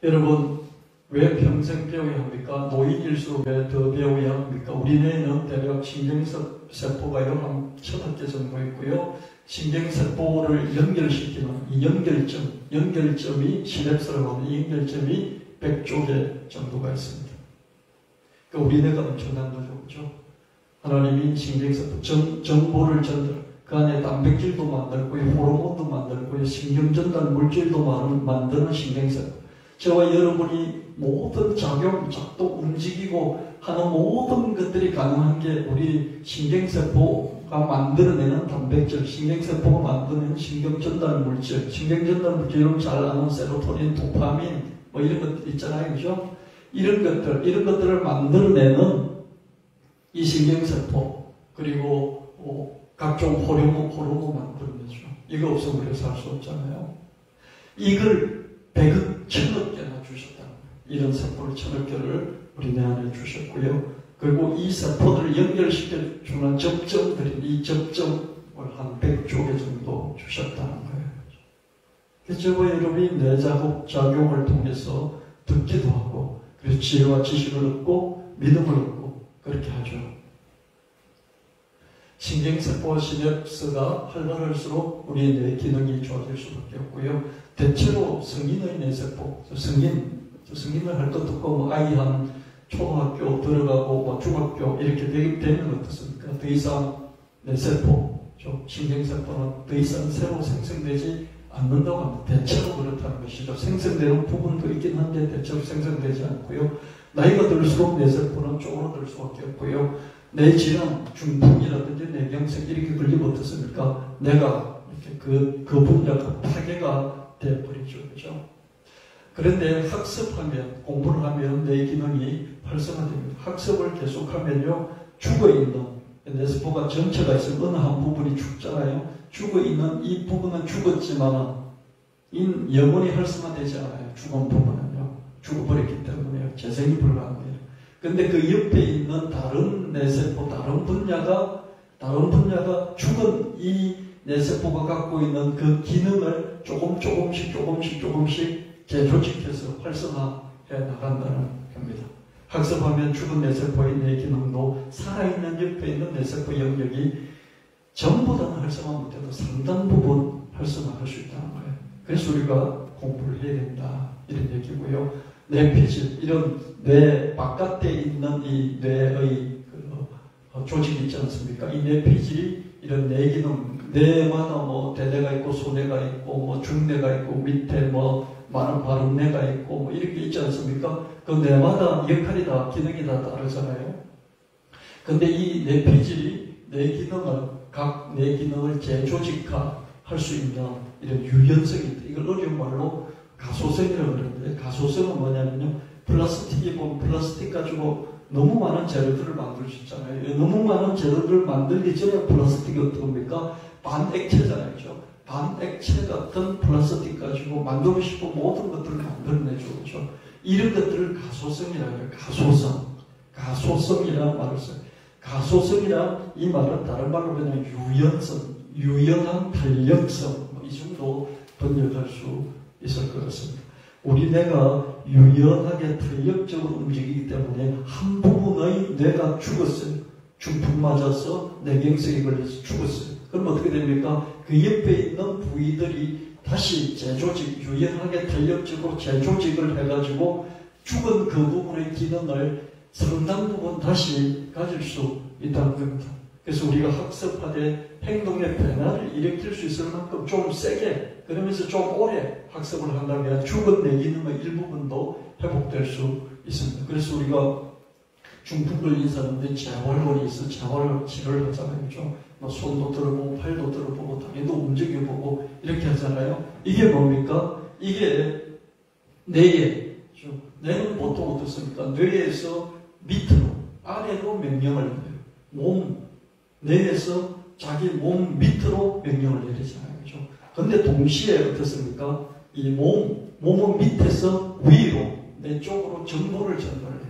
여러분, 왜 평생 배워야 합니까? 노인일수록 왜 더 배워야 합니까? 우리 뇌는 대략 신경세포가요, 한 1000개 정도 있고요. 신경세포를 연결시키는 이 연결점이 시냅스라고 하는 이 연결점이 100조 개 정도가 있습니다. 그러니까 우리 뇌가 엄청난 거죠. 그렇죠? 하나님이 신경세포, 정보를 전달, 그 안에 단백질도 만들고요, 호르몬도 만들고요, 신경전달 물질도 만드는 신경세포. 저와 여러분이 모든 작동, 움직이고 하는 모든 것들이 가능한 게 우리 신경세포가 만들어내는 단백질, 신경세포가 만드는 신경전달 물질, 신경전달 물질 여러분 잘 아는 세로토닌, 도파민, 뭐 이런 것들 있잖아요. 그죠? 이런 것들을 만들어내는 이 신경세포, 그리고 각종 호르몬 만들어내죠. 이거 없으면 우리가 살 수 없잖아요. 이걸 100억, 1000억 개나 주셨다. 이런 세포를 1000억 개를 우리 뇌 안에 주셨고요. 그리고 이 세포들을 연결시켜주는 접점들이 이 접점을 한 100조 개 정도 주셨다는 거예요. 그래서 저와 여러분이 뇌작용을 통해서 듣기도 하고, 그래서 지혜와 지식을 얻고, 믿음을 얻고, 그렇게 하죠. 신경세포 시냅스가 활발할수록 우리의 뇌 기능이 좋아질 수밖에 없고요. 대체로 성인의 뇌세포, 성인을 할 것도 없고, 뭐 아이 한 초등학교 들어가고, 뭐 중학교 이렇게 되면 어떻습니까? 더 이상 뇌세포, 신경세포는 더 이상 새로 생성되지 않는다고 합니다. 대체로 그렇다는 것이죠. 생성되는 부분도 있긴 한데 대체로 생성되지 않고요. 나이가 들수록 뇌세포는 쪼그라들 수밖에 없고요. 뇌질환, 중풍이라든지 뇌경색 이렇게 걸리면 어떻습니까? 내가 이렇게 그 분야가 파괴가 되어버리죠. 그렇죠? 그런데 학습하면, 공부를 하면 뇌 기능이 활성화됩니다. 학습을 계속하면요, 죽어있는, 뇌세포가 전체가 있으면 어느 한 부분이 죽잖아요. 죽어있는 이 부분은 죽었지만 영원히 활성화되지 않아요. 죽은 부분은요. 죽어버렸기 때문에요. 재생이 불가능해요. 근데 그 옆에 있는 다른 뇌세포, 다른 분야가 죽은 이 뇌세포가 갖고 있는 그 기능을 조금씩 재조직해서 활성화해 나간다는 겁니다. 학습하면 죽은 뇌세포의 뇌 기능도 살아있는 옆에 있는 뇌세포 영역이 전부 다는 활성화 못해도 상당 부분 활성화할 수 있다는 거예요. 그래서 우리가 공부를 해야 된다. 이런 얘기고요. 뇌피질, 이런 뇌 바깥에 있는 이 뇌의 조직이 있지 않습니까? 이 뇌피질이 이런 뇌기능, 뇌마다 뭐 대뇌가 있고 소뇌가 있고 뭐 중뇌가 있고 밑에 뭐 많은 바른뇌가 있고 뭐 이렇게 있지 않습니까? 그 뇌마다 역할이 다 기능이 다 다르잖아요. 근데 이 뇌피질이 각 뇌기능을 재조직화할 수 있는 이런 유연성이 있다. 이걸 어려운 말로 가소성이라고 그러는데, 가소성은 뭐냐면요, 플라스틱이 보면 플라스틱 가지고 너무 많은 재료들을 만들 수 있잖아요. 너무 많은 재료들을 만들기 전에 플라스틱이 어떻게 합니까? 반액체잖아요. 그렇죠? 반액체 같은 플라스틱 가지고 만들고 싶은 모든 것들을 만들어내죠. 그렇죠? 이런 것들을 가소성이라고 해요. 가소성이라는 말을 써요. 가소성이란 이 말은 다른 말로 그냥 유연성, 유연한 탄력성, 이 정도 번역할 수 있을 것 같습니다. 우리 뇌가 유연하게 탄력적으로 움직이기 때문에 한 부분의 뇌가 죽었어요. 중풍 맞아서 뇌경색이 걸려서 죽었어요. 그럼 어떻게 됩니까? 그 옆에 있는 부위들이 다시 재조직, 유연하게 탄력적으로 재조직을 해가지고 죽은 그 부분의 기능을 상당 부분 다시 가질 수 있다는 겁니다. 그래서 우리가 학습하되 행동의 변화를 일으킬 수 있을 만큼 좀 세게, 그러면서 좀 오래 학습을 한다면 죽은 뇌 기능의 일부분도 회복될 수 있습니다. 그래서 우리가 중풍 걸린 사람들이 재활원이 있어 재활 치료를 하잖아요. 그렇죠? 뭐 손도 들어보고 팔도 들어보고 다리도 움직여보고 이렇게 하잖아요. 이게 뭡니까? 이게 뇌는 보통 어떻습니까? 뇌에서 밑으로, 아래로 명령을 내려요. 뇌에서 자기 몸 밑으로 명령을 내리잖아요. 그렇죠? 근데 동시에 어떻습니까? 이 몸은 밑에서 위로, 내 쪽으로 정보를 전달해요.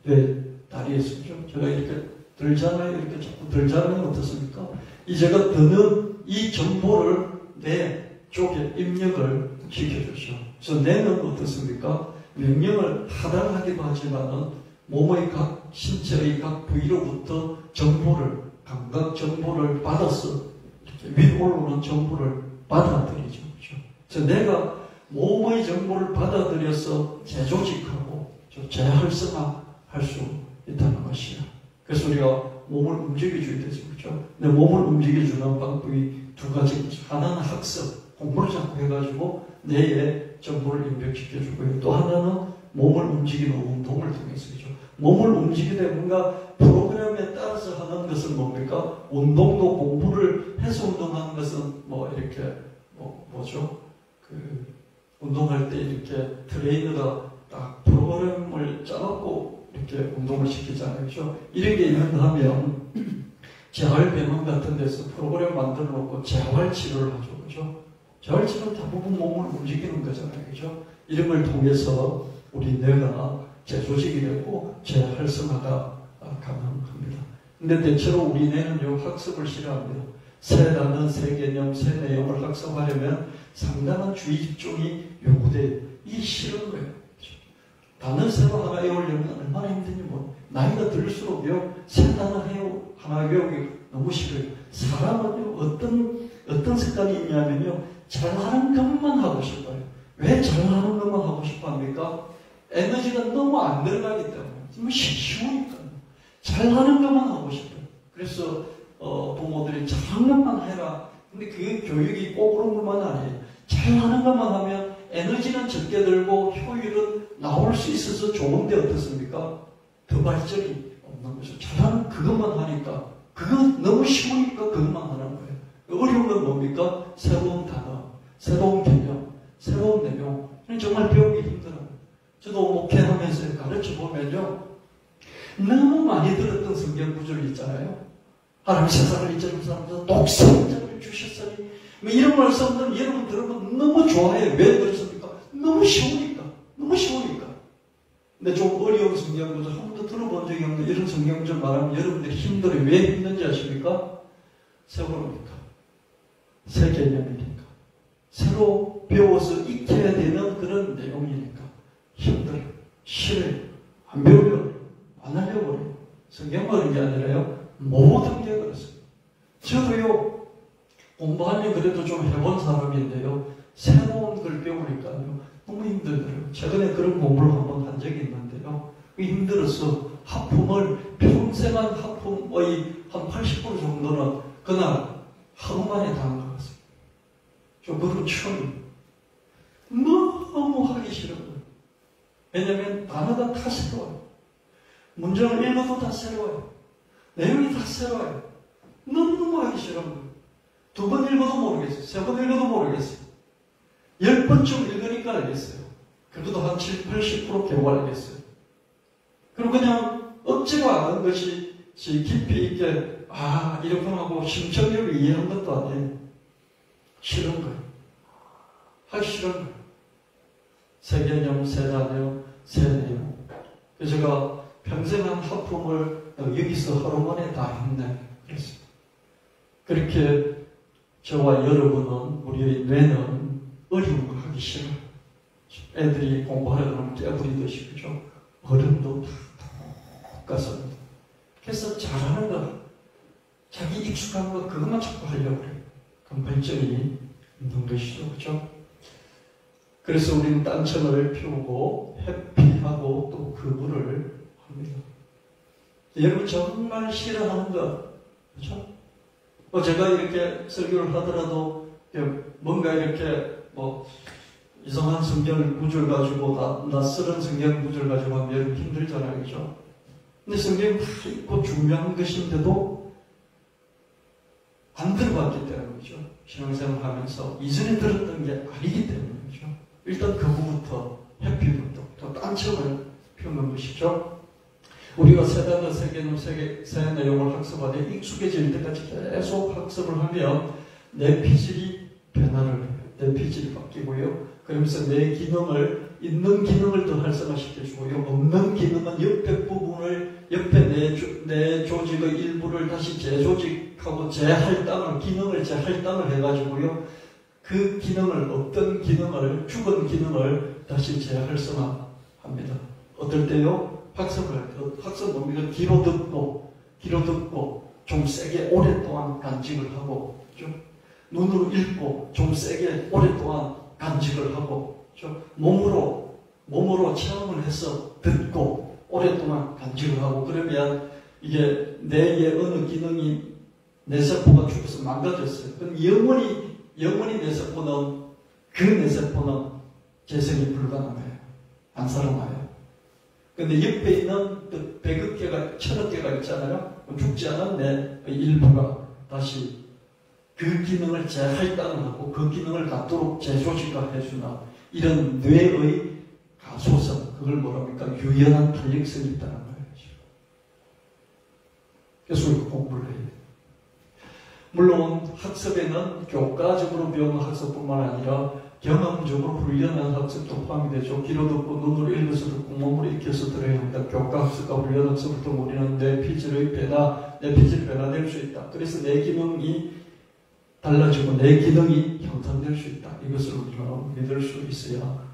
뇌 다리에서. 그렇죠? 제가 이렇게 들잖아요. 이렇게 자꾸 들잖아요. 어떻습니까? 이 제가 드는 이 정보를 내 쪽에 입력을 시켜주죠. 그래서 뇌는 어떻습니까? 명령을 하달하기도 하지만은 몸의 각 신체의 각 부위로부터 정보를, 감각 정보를 받아서 이렇게 위로 올라오는 정보를 받아들이죠. 그렇죠? 그래서 내가 몸의 정보를 받아들여서 재조직하고 재활성화할 수 있다는 것이야. 그래서 우리가 몸을 움직여줘야 되죠. 그렇죠? 근데 몸을 움직여주는 방법이 두 가지. 하나는 학습, 공부를 자꾸 해가지고 뇌에 정보를 입력시켜주고요. 또 하나는 몸을 움직이는 운동을 통해서. 그렇죠? 몸을 움직이되 뭔가 프로그램에 따라서 하는 것은 뭡니까? 운동도 공부를 해서 운동하는 것은 뭐 이렇게 뭐죠? 운동할 때 이렇게 트레이너가 딱 프로그램을 짜놓고 이렇게 운동을 시키잖아요. 그렇죠? 이런 게 있는가 하면 재활병원 같은 데서 프로그램 만들어 놓고 재활치료를 하죠. 그렇죠? 재활치료는 대부분 몸을 움직이는 거잖아요. 그렇죠? 이런 걸 통해서 우리 뇌가 재조직이 되고 재활성화가 가능합니다. 근데 대체로 우리 뇌는요, 학습을 싫어합니다. 새 단어, 새 개념, 새 내용을 학습하려면 상당한 주의 집중이 요구돼요. 이게 싫은 거예요. 그렇죠? 단어 새로 하나 외우려면 얼마나 힘든지 뭐. 나이가 들수록요, 새 단어 하나 외우기 너무 싫어요. 사람은요, 어떤 습관이 있냐면요, 잘하는 것만 하고 싶어요. 왜 잘하는 것만 하고 싶어 합니까? 에너지가 너무 안 들어가기 때문에. 너무 쉬우니까. 잘하는 것만 하고 싶어요. 그래서 부모들이 잘하는 것만 해라. 근데 그게 교육이 꼭 그런 것만 아니에요. 잘하는 것만 하면 에너지는 적게 들고 효율은 나올 수 있어서 좋은데 어떻습니까? 더 발전이 없는 거죠. 잘하는 그것만 하니까. 그건 너무 쉬우니까 그것만 하는 거예요. 어려운 건 뭡니까? 새로운 단어, 새로운 개념, 새로운 내용. 정말 배우기 힘들어요. 저도 목회하면서 가르쳐 보면요, 너무 많이 들었던 성경 구절 있잖아요. 하나님 세상을 이처럼 사람들 독생자를 주셨으니, 뭐 이런 말씀들 여러분 들으면 너무 좋아해요. 왜 그렇습니까? 너무 쉬우니까. 너무 쉬우니까. 근데 좀 어려운 성경 구절 한 번도 들어본 적이 없는 이런 성경 구절 말하면 여러분들이 힘들어요. 왜 힘든지 아십니까? 세월이니까. 새 개념이니까. 새로 배워서 익혀야 되는 그런 내용이니까. 힘들어요. 싫어요. 안 배우려고 안 하려고 그래요. 성경만 그런 게 아니라요, 모든 게 그렇습니다. 저도요, 공부하면 그래도 좀 해본 사람인데요, 새로운 걸 배우니까요, 너무 힘들더라고요. 최근에 그런 공부를 한번 한 적이 있는데요, 힘들어서 하품을, 평생 한 하품의 한 80% 정도는 그날 하루 만에 다 한 것 같습니다. 좀 그런 추억이 너무 하기 싫은 거예요. 왜냐하면 단어가 다 새로워요. 문장을 읽어도 다 새로워요. 내용이 다 새로워요. 너무너무 하기 싫은 거예요. 2번 읽어도 모르겠어요. 3번 읽어도 모르겠어요. 10번쯤 읽으니까 알겠어요. 그래도 한 70, 80% 겨우 알겠어요. 그리고 그냥 억지로 아는 것이 깊이 있게 이렇게 하고 심층적으로 이해한 것도 아니에요. 싫은 거예요. 하기 싫은 거예요. 새 개념, 새 단어, 새 내용. 그래서 제가 평생 한 하품을 여기서 하루 만에 다 했네. 그랬습니다. 그렇게 저와 여러분은, 우리의 뇌는 어려운 거 하기 싫어요. 애들이 공부하려고 하면 깨부리듯이, 그죠? 어른도 다 똑같습니다. 그래서 잘하는 거, 자기 익숙한 거, 그것만 자꾸 하려고 그래요. 그럼 발전이 있는 것이죠. 그죠? 그래서 우리는 딴청을 피우고 회피하고 또 거부를 합니다. 여러분 정말 싫어하는 거, 그렇죠? 제가 이렇게 설교를 하더라도 뭔가 이렇게 이상한 성경 구절 가지고 낯설은 성경 구절 가지고 하면 여러분 힘들잖아요, 그렇죠? 근데 성경이 다 있고 중요한 것인데도 안 들어봤기 때문이죠. 신앙생활 하면서 이전에 들었던 게 아니기 때문이죠. 일단 그거부터 회피부터 또 딴청을 피우는 것이죠. 우리가 새 단어, 새 개념, 새 내용을 학습하되 익숙해질 때까지 계속 학습을 하면 내 피질이 변화를 해요. 내 피질이 바뀌고요. 그러면서 내 기능을, 있는 기능을 더 활성화시켜주고요. 없는 기능은 옆에 부분을, 옆에 내 조직의 일부를 다시 재조직하고 기능을 재할당을 해가지고요. 그 기능을, 어떤 기능을, 죽은 기능을 다시 재활성화 합니다. 어떨 때요? 학습을 할 때. 학습 뭡니까? 귀로 듣고 좀 세게 오랫동안 간직을 하고, 눈으로 읽고 좀 세게 오랫동안 간직을 하고, 몸으로 체험을 해서 듣고 오랫동안 간직을 하고, 그러면 이게 뇌의 어느 기능이 뇌세포가 죽어서 망가졌어요. 그럼 영원히 뇌세포는, 그 뇌세포는 재생이 불가능해요. 안 살아나요. 근데 옆에 있는 그 100억 개가, 1000억 개가 있잖아요. 죽지 않은 뇌의 일부가 다시 그 기능을 재할당하고 그 기능을 갖도록 재조직화해주는 이런 뇌의 가소성, 그걸 뭐랍니까? 유연한 탄력성이 있다는 거예요. 그래서 우리가 공부를 해야 돼요. 물론 학습에는 교과적으로 배우는 학습뿐만 아니라 경험적으로 훈련한 학습도 포함이 되죠. 귀로 듣고 눈으로 읽어서 듣고 몸으로 익혀서 들어야 합니다. 교과 학습과 훈련 학습을 통해 우리는 뇌 피질의 변화될 수 있다. 그래서 뇌 기능이 달라지고 뇌 기능이 형성될 수 있다. 이것을 우리가 믿을 수 있어야